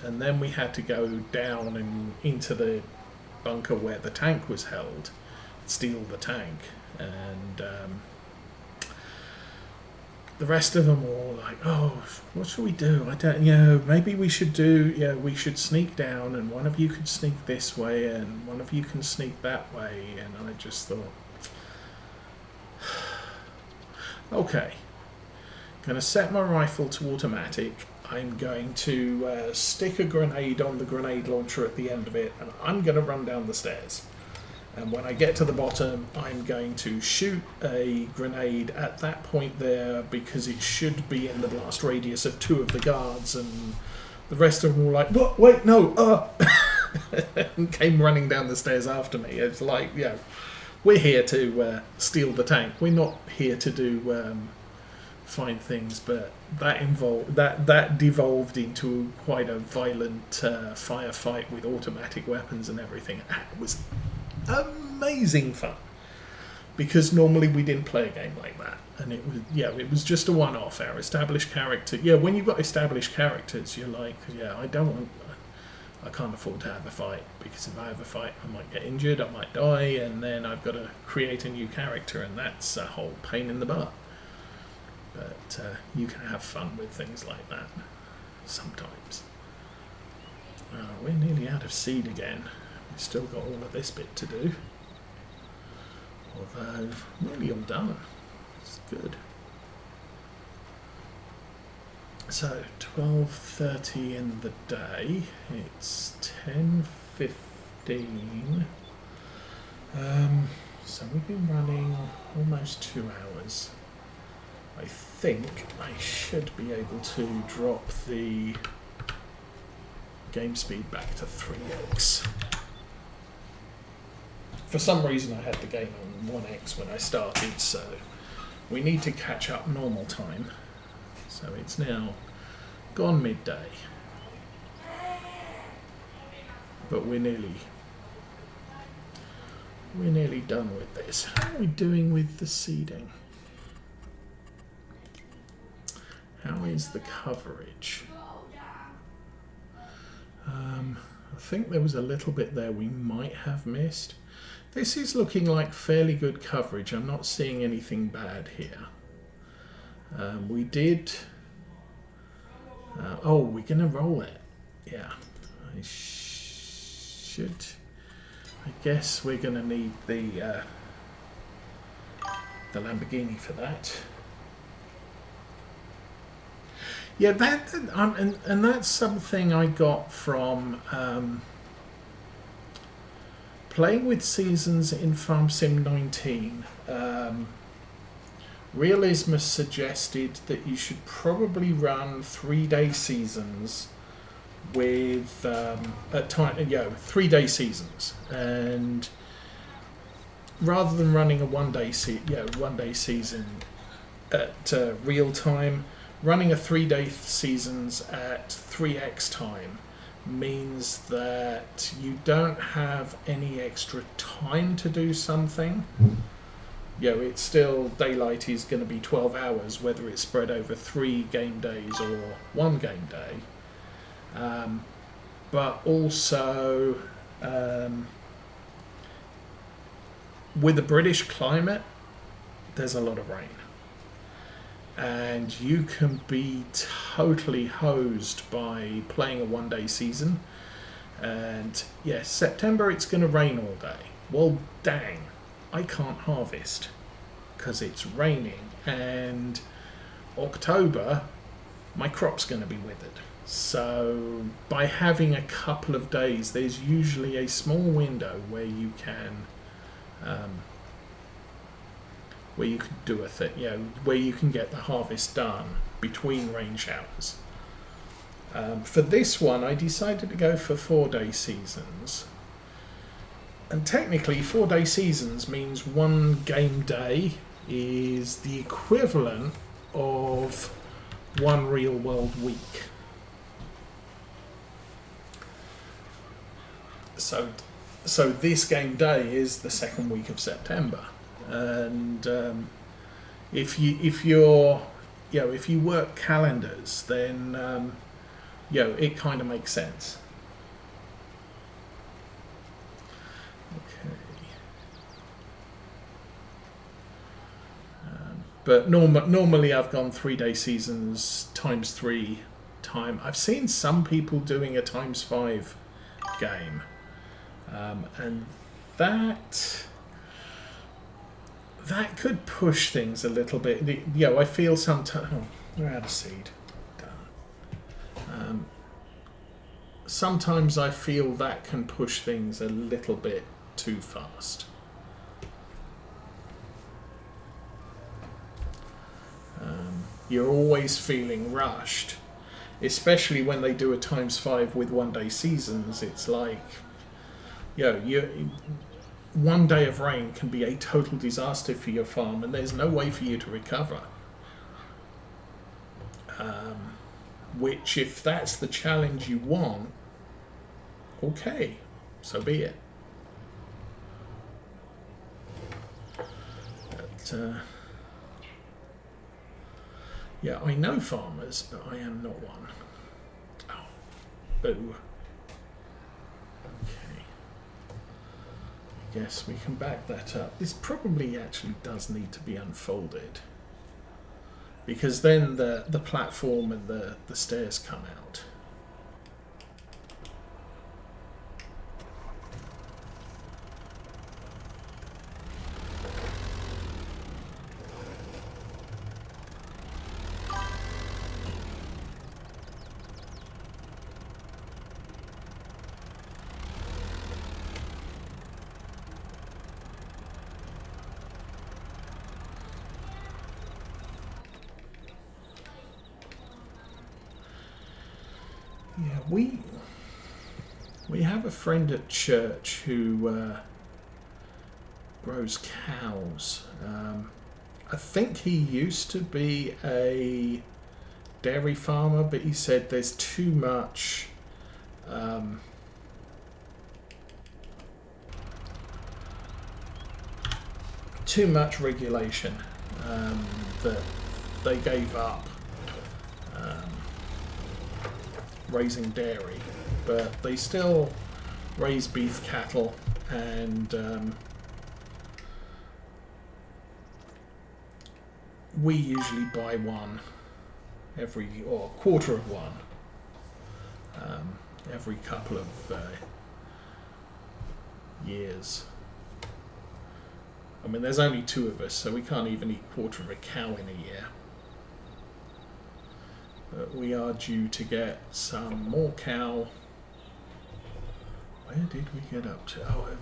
and then we had to go down and into the bunker where the tank was held, steal the tank, and the rest of them were all like, "Oh, what should we do? I don't, maybe we should we should sneak down, and one of you could sneak this way, and one of you can sneak that way." And I just thought, okay, going to set my rifle to automatic. I'm going to stick a grenade on the grenade launcher at the end of it, and I'm going to run down the stairs. And when I get to the bottom, I'm going to shoot a grenade at that point there, because it should be in the blast radius of 2 of the guards, and the rest of them were like, "What? Wait, no!" and came running down the stairs after me. It's like, we're here to steal the tank. We're not here to do fine things, but that devolved into quite a violent firefight with automatic weapons and everything. It was amazing fun, because normally we didn't play a game like that, and it was just a one-off. Our established character, when you've got established characters, you're like, I can't afford to have a fight, because if I have a fight I might get injured, I might die, and then I've got to create a new character, and that's a whole pain in the butt. But you can have fun with things like that sometimes. We're nearly out of seed again. We've still got all of this bit to do, although nearly all done. It's good. So 12:30 in the day. It's 10:15. So we've been running almost 2 hours. I think I should be able to drop the game speed back to 3x. For some reason I had the game on 1x when I started, so we need to catch up normal time. So it's now gone midday, but we're nearly done with this. How are we doing with the seeding? How is the coverage? I think there was a little bit there we might have missed. This is looking like fairly good coverage. I'm not seeing anything bad here. We did... we're going to roll it. Yeah. I guess we're going to need the Lamborghini for that. Yeah, and that's something I got from playing with seasons in Farm Sim 19. Realism has suggested that you should probably run 3-day seasons with 3-day seasons, and rather than running a one-day season at real time, running a 3-day seasons at 3x time means that you don't have any extra time to do something. It's still, daylight is going to be 12 hours, whether it's spread over 3 game days or 1 game day. But also, with the British climate, there's a lot of rain. And you can be totally hosed by playing a 1-day season. And yes, September it's going to rain all day. Well, dang, I can't harvest because it's raining. And October, my crop's going to be withered. So by having a couple of days, there's usually a small window where you can do a thing, where you can get the harvest done between rain showers. For this one, I decided to go for 4-day seasons. And technically, 4-day seasons means 1 game day is the equivalent of 1 real world week. So this game day is the 2nd week of September. And if you work calendars, then it kind of makes sense. Okay. But normally I've gone 3-day seasons times 3 time. I've seen some people doing a times 5 game, and that could push things a little bit. I feel sometimes. Oh, we're out of seed. Sometimes I feel that can push things a little bit too fast. You're always feeling rushed, especially when they do a times 5 with 1-day seasons. It's like, 1 day of rain can be a total disaster for your farm, and there's no way for you to recover. Which, if that's the challenge you want, okay, so be it. But, I know farmers, but I am not one. Oh, boo. Okay. I guess we can back that up. This probably actually does need to be unfolded, because then the platform and the stairs come out. Yeah, we have a friend at church who grows cows. I think he used to be a dairy farmer, but he said there's too much regulation that they gave up raising dairy, but they still raise beef cattle, and we usually buy one quarter of one every couple of years. I mean, there's only 2 of us, so we can't even eat quarter of a cow in a year. But we are due to get some more cow. Where did we get up to? Oh, over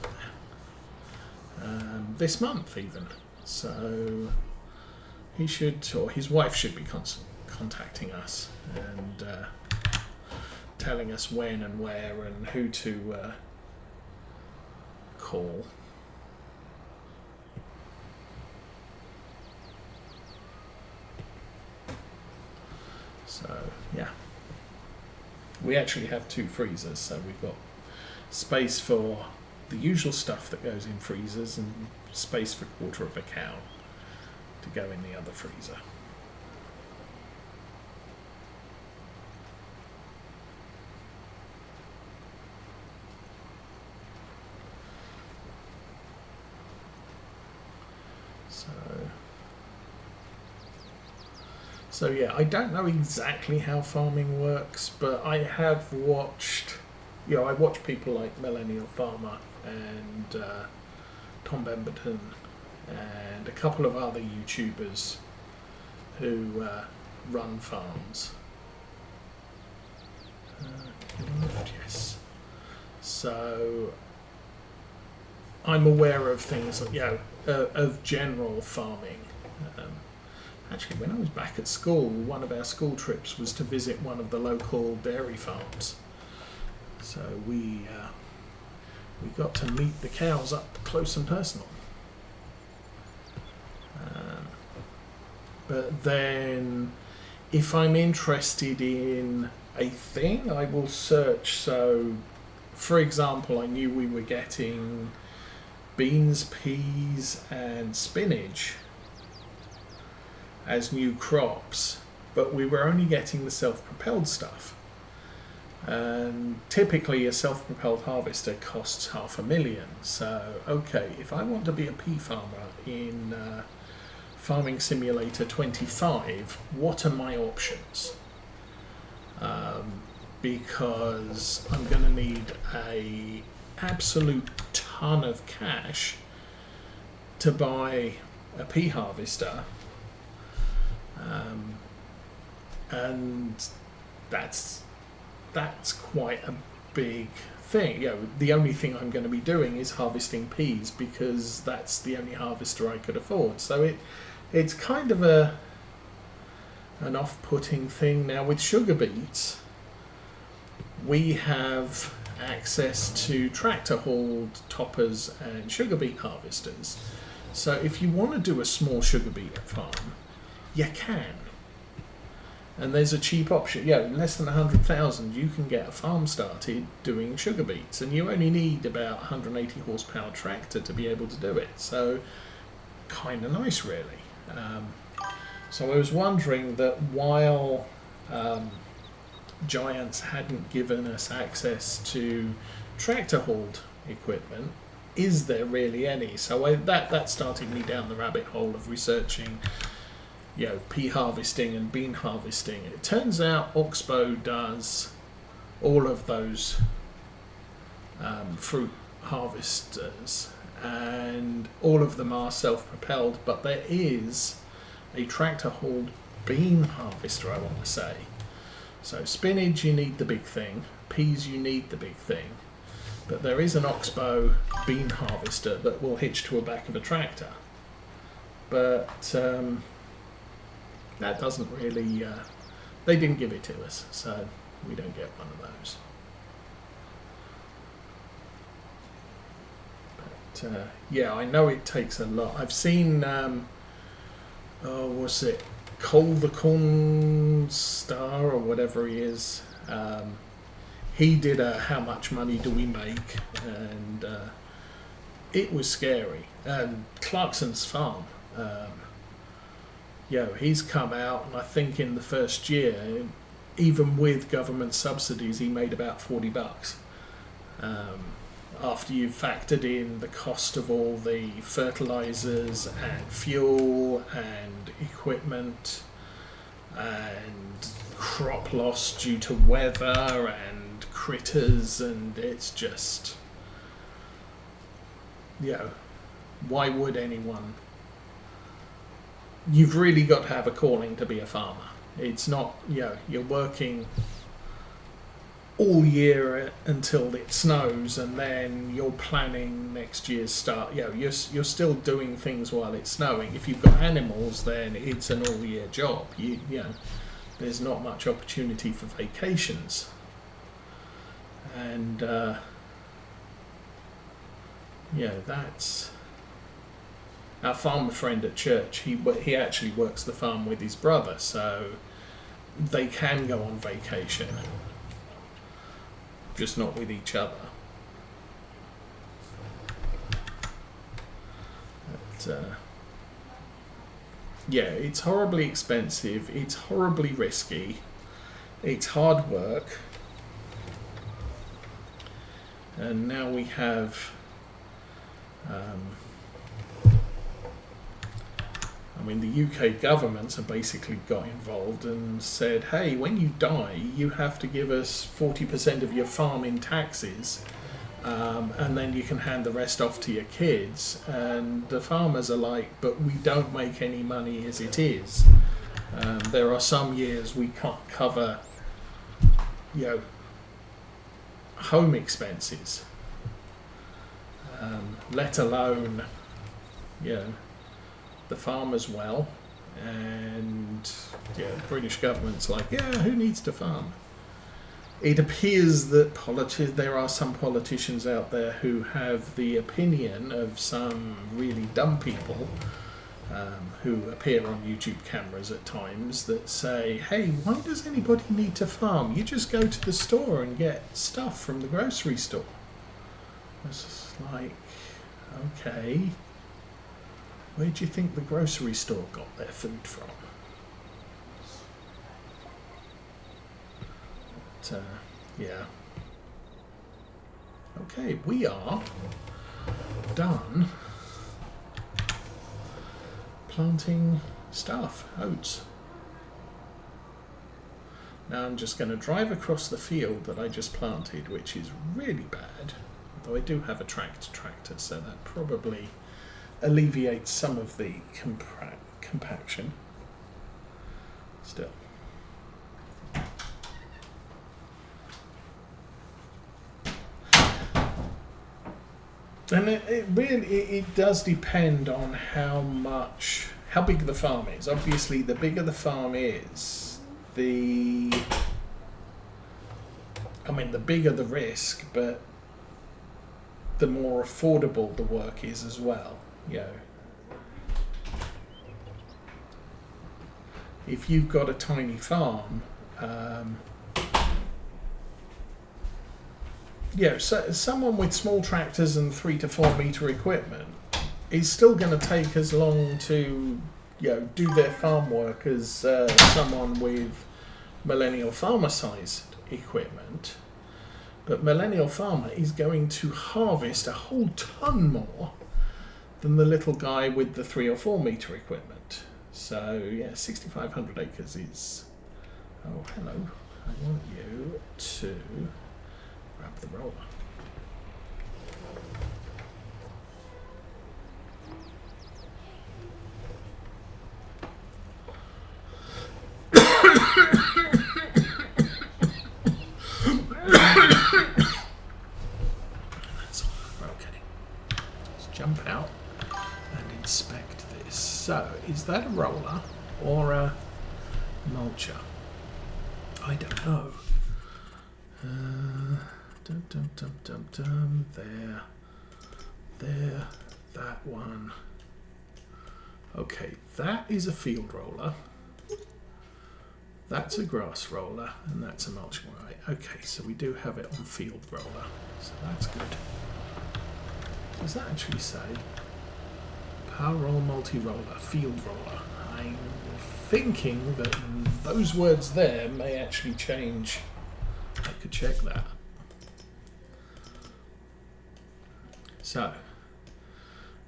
there. This month even. So he should, or his wife should be contacting us and telling us when and where and who to call. So, yeah. We actually have 2 freezers, so we've got space for the usual stuff that goes in freezers and space for quarter of a cow to go in the other freezer. So yeah, I don't know exactly how farming works, but I have watched, I watch people like Millennial Farmer and Tom Bemberton and a couple of other YouTubers who run farms. Yes. So I'm aware of things like, of general farming. Actually, when I was back at school, one of our school trips was to visit one of the local dairy farms. So we got to meet the cows up close and personal. But then, if I'm interested in a thing, I will search. So, for example, I knew we were getting beans, peas, and spinach as new crops, but we were only getting the self-propelled stuff. And typically a self-propelled harvester costs $500,000. So, okay, if I want to be a pea farmer in Farming Simulator 25, what are my options? Because I'm going to need a absolute ton of cash to buy a pea harvester, and that's quite a big thing. The only thing I'm going to be doing is harvesting peas because that's the only harvester I could afford. So it's kind of an off-putting thing. Now with sugar beets, we have access to tractor-hauled toppers and sugar beet harvesters. So if you want to do a small sugar beet farm, you can. And there's a cheap option. Less than 100,000, you can get a farm started doing sugar beets, and you only need about 180 horsepower tractor to be able to do it. So, kind of nice, really. So I was wondering that while Giants hadn't given us access to tractor-hauled equipment, is there really any? So that started me down the rabbit hole of researching pea harvesting and bean harvesting. It turns out Oxbow does all of those fruit harvesters, and all of them are self-propelled, but there is a tractor-hauled bean harvester, I want to say. So spinach, you need the big thing. Peas, you need the big thing. But there is an Oxbow bean harvester that will hitch to the back of a tractor. But that doesn't really, they didn't give it to us, so we don't get one of those. But I know it takes a lot. I've seen, what's it, Cole the Corn Star or whatever he is. He did a how much money do we make, and it was scary. Clarkson's farm. He's come out, and I think in the first year, even with government subsidies, he made about $40. After you've factored in the cost of all the fertilizers and fuel and equipment and crop loss due to weather and critters, and it's just, why would anyone? You've really got to have a calling to be a farmer. It's not, you're working all year until it snows, and then you're planning next year's start. You're still doing things while it's snowing. If you've got animals, then it's an all-year job. There's not much opportunity for vacations. And that's our farmer friend at church. He actually works the farm with his brother, so they can go on vacation, just not with each other. But, it's horribly expensive, it's horribly risky, it's hard work, and now we have the UK governments have basically got involved and said, hey, when you die, you have to give us 40% of your farm in taxes, and then you can hand the rest off to your kids. And the farmers are like, but we don't make any money as it is. There are some years we can't cover, home expenses, let alone, the farmers well. And the British government's like, who needs to farm? It appears that there are some politicians out there who have the opinion of some really dumb people who appear on YouTube cameras at times that say, hey, why does anybody need to farm? You just go to the store and get stuff from the grocery store. It's just like, okay, where do you think the grocery store got their food from? But, Yeah. Okay, we are done planting stuff, oats. Now I'm just going to drive across the field that I just planted, which is really bad, although I do have a tractor, so that probably alleviates some of the compaction. Still. And it really does depend on how big the farm is. Obviously, the bigger the farm is, the bigger the risk, but the more affordable the work is as well. You know, if you've got a tiny farm, so someone with small tractors and 3 to 4 meter equipment is still going to take as long to, do their farm work as someone with millennial farmer sized equipment. But millennial farmer is going to harvest a whole ton more than the little guy with the 3 or 4 meter equipment. So 6,500 acres is. Oh, hello. I want you to grab the roller. That's all. Okay. Let's jump out and inspect this. So, is that a roller or a mulcher? I don't know. There, that one. Okay, that is a field roller. That's a grass roller, and that's a mulch one. Right, okay, so we do have it on field roller, so that's good. Does that actually say power roll, multi-roller, field roller? I'm thinking that those words there may actually change. I could check that. So,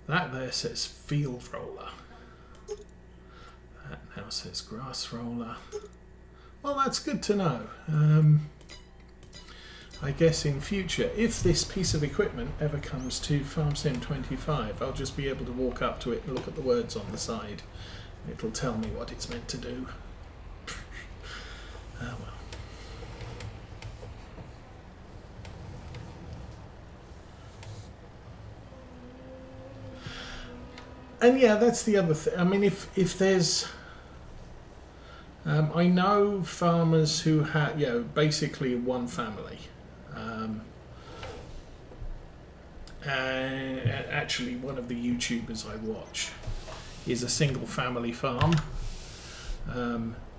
that there says field roller. That now says grass roller. Well, that's good to know. I guess in future, if this piece of equipment ever comes to Farm Sim 25, I'll just be able to walk up to it and look at the words on the side. It'll tell me what it's meant to do. Well. And yeah, that's the other thing. I mean, if there's, I know farmers who have, basically one family, and actually one of the YouTubers I watch is a single family farm.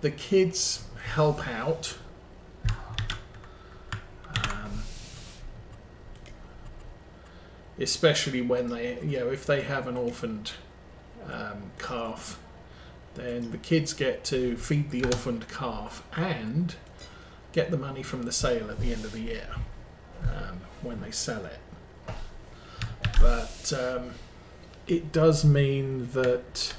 The kids help out. Especially when they, if they have an orphaned calf, then the kids get to feed the orphaned calf and get the money from the sale at the end of the year when they sell it. But it does mean that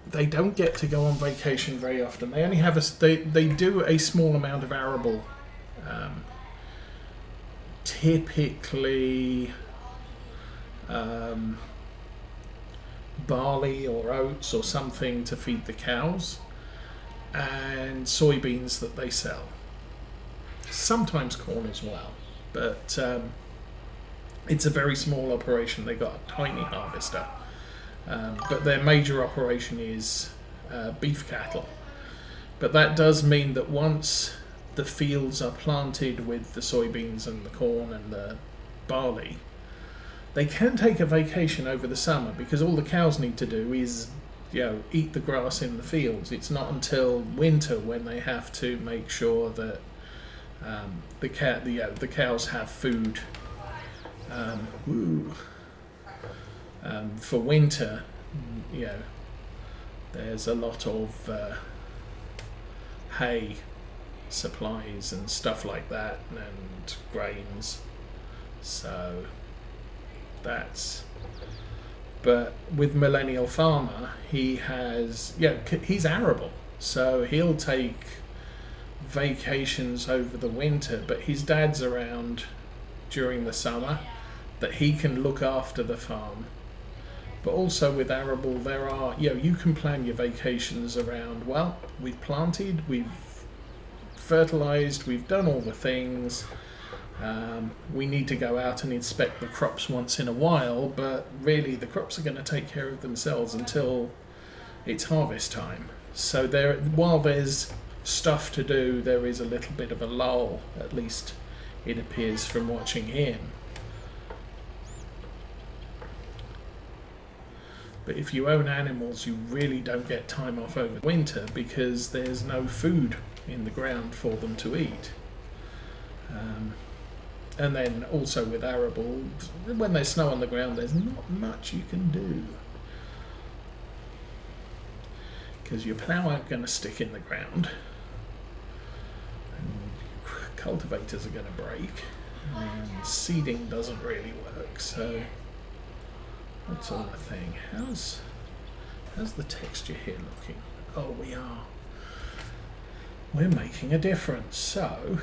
they don't get to go on vacation very often. They only have they do a small amount of arable, typically barley or oats or something to feed the cows, and soybeans that they sell. Sometimes corn as well, but it's a very small operation. They got a tiny harvester, but their major operation is beef cattle. But that does mean that once the fields are planted with the soybeans and the corn and the barley, they can take a vacation over the summer, because all the cows need to do is, eat the grass in the fields. It's not until winter when they have to make sure that the cows have food for winter. There's a lot of hay supplies and stuff like that, and grains. So that's. But with Millennial Farmer, he has, he's arable, so he'll take vacations over the winter, but his dad's around during the summer, that he can look after the farm. But also with arable, there are, you can plan your vacations around, well, we've planted, we've fertilized, we've done all the things. We need to go out and inspect the crops once in a while, but really the crops are going to take care of themselves until it's harvest time. So while there's stuff to do, there is a little bit of a lull, at least it appears from watching him. But if you own animals, you really don't get time off over winter because there's no food in the ground for them to eat. And then also with arable, when there's snow on the ground, there's not much you can do. Because your plough ain't going to stick in the ground. And cultivators are going to break. And seeding doesn't really work, so that's all the thing. How's the texture here looking? Oh, we're making a difference. So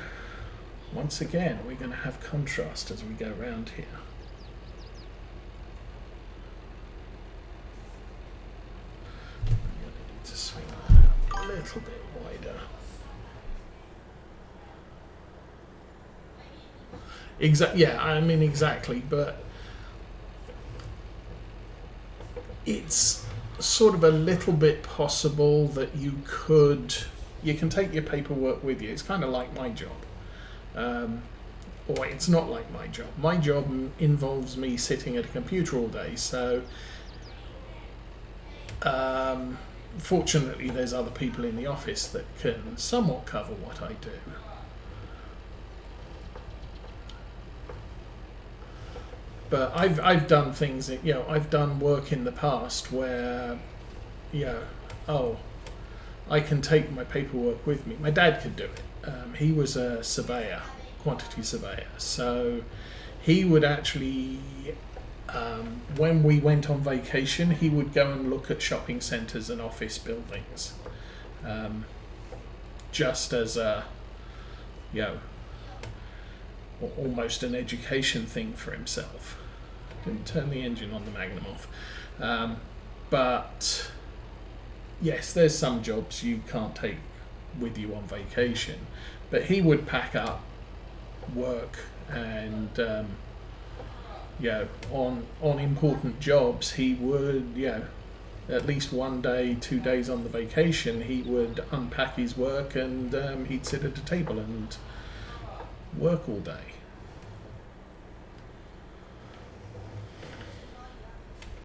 once again, we're going to have contrast as we go around here. I'm going to need to swing that out a little bit wider. Exactly, but it's sort of a little bit possible that you can take your paperwork with you. It's kind of like my job. Or it's not like my job. My job involves me sitting at a computer all day, so fortunately there's other people in the office that can somewhat cover what I do. But I've done things that, I've done work in the past where, I can take my paperwork with me. My dad could do it. He was a surveyor, quantity surveyor. So he would actually, when we went on vacation, he would go and look at shopping centres and office buildings, just as a, almost an education thing for himself. Didn't turn the engine on the Magnum off. But yes, there's some jobs you can't take with you on vacation, but he would pack up work and on important jobs he would at least 1 day, 2 days on the vacation he would unpack his work and he'd sit at a table and work all day.